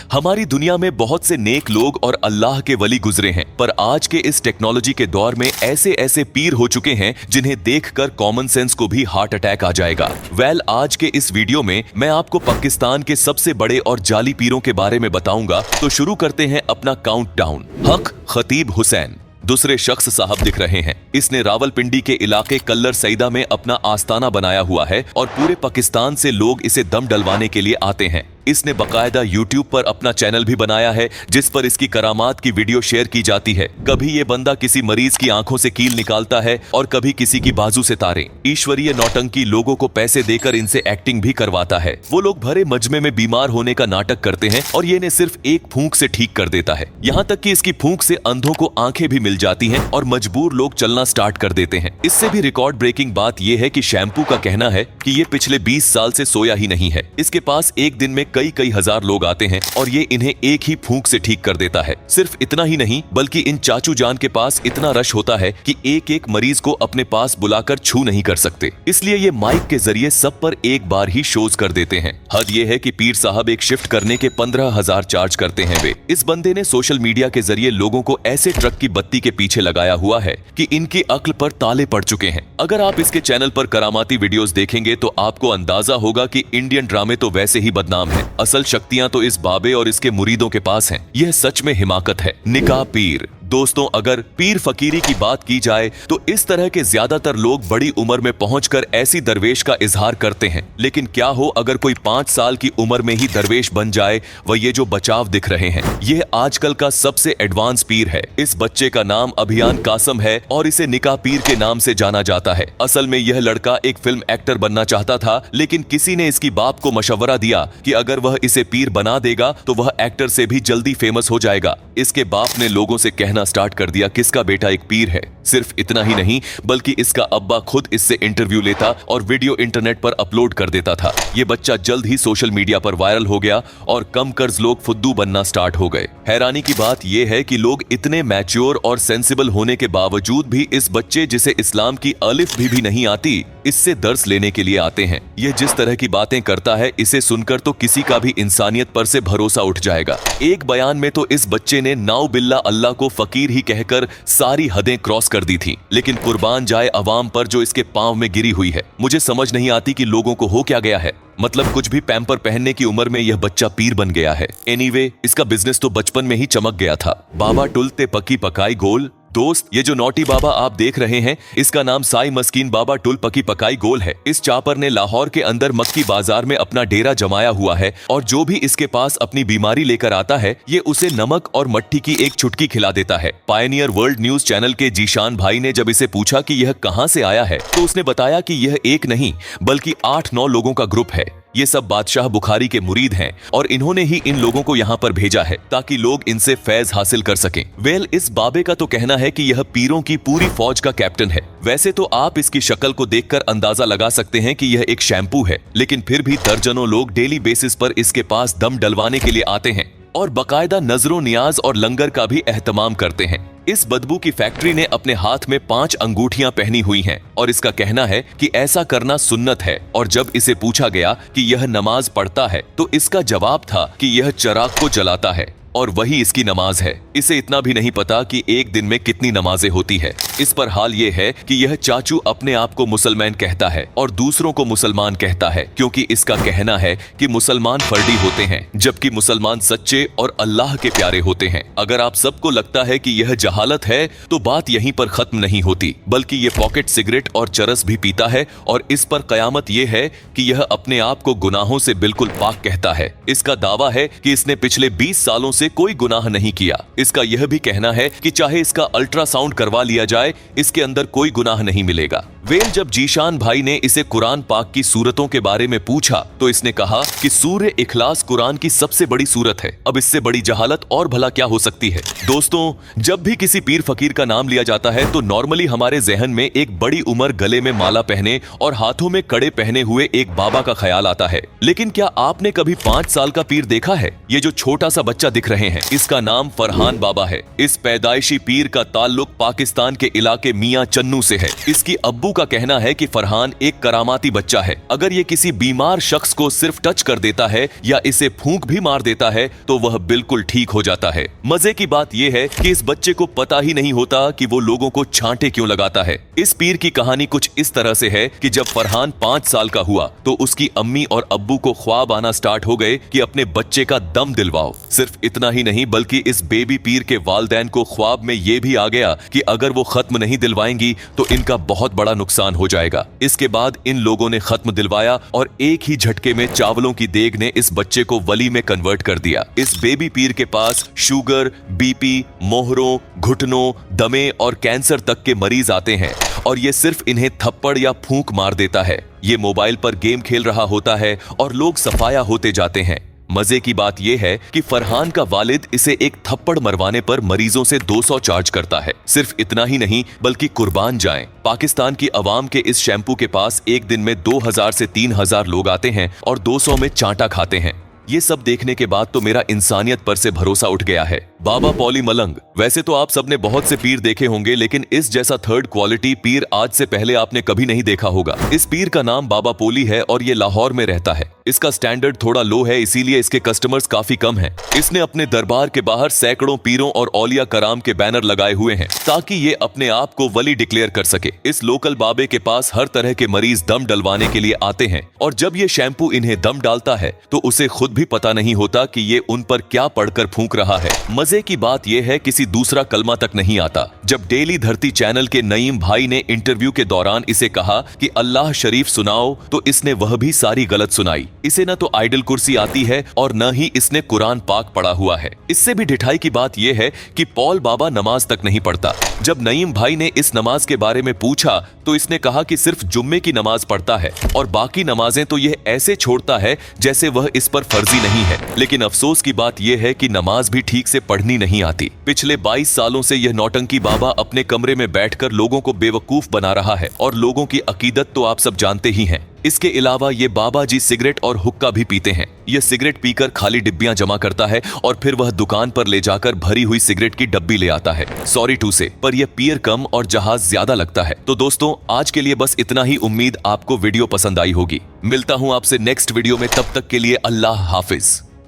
हमारी दुनिया में बहुत से नेक लोग और अल्लाह के वली गुजरे हैं, पर आज के इस टेक्नोलॉजी के दौर में ऐसे ऐसे पीर हो चुके हैं जिन्हें देखकर कॉमन सेंस को भी हार्ट अटैक आ जाएगा। आज के इस वीडियो में मैं आपको पाकिस्तान के सबसे बड़े और जाली पीरों के बारे में बताऊंगा। तो शुरू करते हैं अपना काउंटडाउन। हक खतीब हुसैन दूसरे शख्स साहब दिख रहे हैं। इसने रावलपिंडी के इलाके कल्लर सईदा में अपना आस्ताना बनाया हुआ है और पूरे पाकिस्तान से लोग इसे दम डलवाने के लिए आते हैं। इसने बकायदा YouTube पर अपना चैनल भी बनाया है जिस पर इसकी करामात की वीडियो शेयर की जाती है। कभी ये बंदा किसी मरीज की आंखों से कील निकालता है और कभी किसी की बाजू से तारे। ईश्वरीय नौटंकी लोगों को पैसे देकर इनसे एक्टिंग भी करवाता है। वो लोग भरे मजमे में बीमार होने का नाटक करते हैं और ये इन्हें सिर्फ एक फूंक से ठीक कर देता है। यहाँ तक कि इसकी फूंक से अंधों को आंखें भी मिल जाती हैं और मजबूर लोग चलना स्टार्ट कर देते हैं। इससे भी रिकॉर्ड ब्रेकिंग बात यह है कि शैम्पू का कहना है कि ये पिछले 20 साल से सोया ही नहीं है। इसके पास एक दिन में कई हजार लोग आते हैं और ये इन्हें एक ही फूंक से ठीक कर देता है। सिर्फ इतना ही नहीं बल्कि इन चाचू जान के पास इतना रश होता है कि एक एक मरीज को अपने पास बुलाकर छू नहीं कर सकते, इसलिए ये माइक के जरिए सब पर एक बार ही शोज कर देते हैं। हद ये है कि पीर साहब एक शिफ्ट करने के 15,000 चार्ज करते हैं वे। इस बंदे ने सोशल मीडिया के जरिए लोगों को ऐसे ट्रक की बत्ती के पीछे लगाया हुआ है कि इनकी अक्ल पर ताले पड़ चुके हैं। अगर आप इसके चैनल पर करामाती वीडियोस देखेंगे तो आपको अंदाजा होगा कि इंडियन ड्रामे तो वैसे ही बदनाम है। असल शक्तियां तो इस बाबे और इसके मुरीदों के पास हैं। यह सच में हिमाकत है। निकाह पीर। दोस्तों, अगर पीर फकीरी की बात की जाए तो इस तरह के ज्यादातर लोग बड़ी उम्र में पहुंचकर ऐसी दरवेश का इजहार करते हैं। लेकिन क्या हो अगर कोई 5 साल की उम्र में ही दरवेश बन जाए। वह ये जो बचाव दिख रहे हैं, यह आजकल का सबसे एडवांस पीर है। इस बच्चे का नाम अभियान कासम है और इसे निकाह पीर के नाम से जाना जाता है। असल में यह लड़का एक फिल्म एक्टर बनना चाहता था, लेकिन किसी ने इसकी बाप को मशवरा दिया कि अगर वह इसे पीर बना देगा तो वह एक्टर से भी जल्दी फेमस हो जाएगा। इसके बाप ने लोगों से कहना स्टार्ट कर दिया किसका बेटा एक पीर है। सिर्फ इतना ही नहीं बल्कि इसका अब्बा खुद इससे इंटरव्यू लेता और वीडियो इंटरनेट पर अपलोड कर देता था। ये बच्चा जल्द ही सोशल मीडिया पर वायरल हो गया और कम कर्ज लोग फुद्दू बनना स्टार्ट हो गए। हैरानी की बात यह है कि लोग इतने मैच्योर और सेंसिबल होने के बावजूद भी इस बच्चे जिसे इस्लाम की अलिफ भी नहीं आती, इससे दर्स लेने के लिए आते हैं। यह जिस तरह की बातें करता है, इसे सुनकर तो किसी का भी इंसानियत पर से भरोसा उठ जाएगा। एक बयान में तो इस बच्चे ने नाउ बिल्ला अल्लाह को फकीर ही कहकर सारी हदें क्रॉस कर दी थी। लेकिन कुर्बान जाए अवाम पर जो इसके पांव में गिरी हुई है। मुझे समझ नहीं आती कि लोगों को हो क्या गया है। मतलब कुछ भी पैम्पर पहनने की उम्र में यह बच्चा पीर बन गया है। एनीवे, इसका बिजनेस तो बचपन में ही चमक गया था। बाबा टुलते पकी पकाई गोल। दोस्त, ये जो नौटी बाबा आप देख रहे हैं, इसका नाम साई मस्कीन बाबा टुल पकी पकाई गोल है। इस चापर ने लाहौर के अंदर मक्की बाजार में अपना डेरा जमाया हुआ है और जो भी इसके पास अपनी बीमारी लेकर आता है, ये उसे नमक और मट्ठी की एक चुटकी खिला देता है। पायनियर वर्ल्ड न्यूज चैनल के जीशान भाई ने जब इसे पूछा कि यह कहां से आया है, तो उसने बताया कि यह एक नहीं बल्कि 8-9 लोगों का ग्रुप है। ये सब बादशाह बुखारी के मुरीद हैं और इन्होंने ही इन लोगों को यहाँ पर भेजा है ताकि लोग इनसे फैज हासिल कर सकें। इस बाबे का तो कहना है कि यह पीरों की पूरी फौज का कैप्टन है। वैसे तो आप इसकी शक्ल को देखकर अंदाजा लगा सकते हैं कि यह एक शैम्पू है, लेकिन फिर भी दर्जनों लोग डेली बेसिस पर इसके पास दम डलवाने के लिए आते हैं और बकायदा नजरों नियाज और लंगर का भी एहतमाम करते हैं। इस बदबू की फैक्ट्री ने अपने हाथ में 5 अंगूठियां पहनी हुई हैं और इसका कहना है कि ऐसा करना सुन्नत है। और जब इसे पूछा गया कि यह नमाज पढ़ता है तो इसका जवाब था कि यह चिराग को जलाता है और वही इसकी नमाज है। इसे इतना भी नहीं पता कि एक दिन में कितनी नमाजें होती है। इस पर हाल ये है कि यह चाचू अपने आप को मुसलमान कहता है और दूसरों को मुसलमान कहता है, क्योंकि इसका कहना है कि मुसलमान फर्डी होते हैं जबकि मुसलमान सच्चे और अल्लाह के प्यारे होते हैं। अगर आप सबको लगता है कि यह जहालत है तो बात यहीं पर खत्म नहीं होती, बल्कि ये पॉकेट सिगरेट और चरस भी पीता है और इस पर कयामत ये है कि यह अपने आप को गुनाहों से बिल्कुल पाक कहता है। इसका दावा है कि इसने पिछले 20 सालों से कोई गुनाह नहीं किया। इसका यह भी कहना है कि चाहे इसका अल्ट्रासाउंड करवा लिया जाए, इसके अंदर कोई गुनाह नहीं मिलेगा। जब जीशान भाई ने इसे कुरान पाक की सूरतों के बारे में पूछा तो इसने कहा कि सूर्य इखलास कुरान की सबसे बड़ी सूरत है। अब इससे बड़ी जहालत और भला क्या हो सकती है। दोस्तों, जब भी किसी पीर फकीर का नाम लिया जाता है तो नॉर्मली हमारे जहन में एक बड़ी उम्र, गले में माला पहने और हाथों में कड़े पहने हुए एक बाबा का ख्याल आता है। लेकिन क्या आपने कभी 5 साल का पीर देखा है? ये जो छोटा सा बच्चा दिख रहे हैं, इसका नाम फरहान बाबा है। इस पैदाइशी पीर का ताल्लुक पाकिस्तान के इलाके मियां चन्नू से है। इसकी अब्बू अब्बू का कहना है कि फरहान एक करामाती बच्चा है। अगर ये किसी बीमार शख्स को सिर्फ टच कर देता है या इसे फूंक भी मार देता है तो वह बिल्कुल ठीक हो जाता है। मजे की बात यह है कि इस बच्चे को पता ही नहीं होता कि वो लोगों को छांटे क्यों लगाता है। इस पीर की कहानी कुछ इस तरह से है कि जब फरहान 5 साल का हुआ तो उसकी अम्मी और अब्बू को ख्वाब आना स्टार्ट हो गए कि अपने बच्चे का दम दिलवाओ। सिर्फ इतना ही नहीं बल्कि इस बेबी पीर के वालिदैन को ख्वाब में यह भी आ गया कि अगर वो खत्म नहीं दिलवाएंगी तो इनका बहुत बड़ा नुकसान हो जाएगा। इसके बाद इन लोगों ने खत्म दिलवाया और एक ही झटके में चावलों की देग ने इस बच्चे को वली में कन्वर्ट कर दिया। इस बेबी पीर के पास शुगर, बीपी, मोहरों, घुटनों, दमे और कैंसर तक के मरीज आते हैं और ये सिर्फ इन्हें थप्पड़ या फूंक मार देता है। ये मोबाइल पर गेम खेल रहा होता है और लोग सफाया होते जाते हैं। मजे की बात यह है कि फरहान का वालिद इसे एक थप्पड़ मरवाने पर मरीजों से 200 चार्ज करता है। सिर्फ इतना ही नहीं बल्कि कुर्बान जाएं। पाकिस्तान की अवाम के इस शैम्पू के पास एक दिन में 2000 से 3000 लोग आते हैं और 200 में चांटा खाते हैं। ये सब देखने के बाद तो मेरा इंसानियत पर से भरोसा उठ गया है। बाबा पौली मलंग। वैसे तो आप सबने बहुत से पीर देखे होंगे लेकिन इस जैसा थर्ड क्वालिटी पीर आज से पहले आपने कभी नहीं देखा होगा। इस पीर का नाम बाबा पोली है और ये लाहौर में रहता है। इसका स्टैंडर्ड थोड़ा लो है इसीलिए इसके कस्टमर्स काफी कम हैं। इसने अपने दरबार के बाहर सैकड़ों पीरों और औलिया कराम के बैनर लगाए हुए हैं ताकि ये अपने आप को वली डिक्लेयर कर सके। इस लोकल बाबे के पास हर तरह के मरीज दम डलवाने के लिए आते हैं और जब ये शैम्पू इन्हें दम डालता है तो उसे खुद भी पता नहीं होता कि ये उन पर क्या पढ़कर फूंक रहा है। मजे की बात यह है किसी दूसरा कलमा तक नहीं आता। जब डेली धरती चैनल के नईम भाई ने इंटरव्यू के दौरान इसे कहा कि अल्लाह शरीफ सुनाओ तो इसने वह भी सारी गलत सुनाई। इसे न तो आइडल कुर्सी आती है और न ही इसने कुरान पाक पढ़ा हुआ है। इससे भी ढिठाई की बात यह है कि पॉल बाबा नमाज तक नहीं पढ़ता। जब नईम भाई ने इस नमाज के बारे में पूछा तो इसने कहा कि सिर्फ जुम्मे की नमाज पढ़ता है और बाकी नमाजें तो यह ऐसे छोड़ता है जैसे वह इस पर फर्जी नहीं है। लेकिन अफसोस की बात यह है कि नमाज भी ठीक से पढ़नी नहीं आती। पिछले 22 सालों से यह नौटंकी बाबा अपने कमरे में बैठकर लोगों को बेवकूफ बना रहा है और लोगों की अकीदत तो आप सब जानते ही हैं। इसके अलावा ये बाबा जी सिगरेट और हुक्का भी पीते हैं। यह सिगरेट पीकर खाली डिब्बियां जमा करता है और फिर वह दुकान पर ले जाकर भरी हुई सिगरेट की डब्बी ले आता है। सॉरी टू से, पर यह पियर कम और जहाज ज्यादा लगता है। तो दोस्तों आज के लिए बस इतना ही। उम्मीद आपको वीडियो पसंद आई होगी। मिलता हूं आपसे नेक्स्ट वीडियो में, तब तक के लिए अल्लाह हाफिज।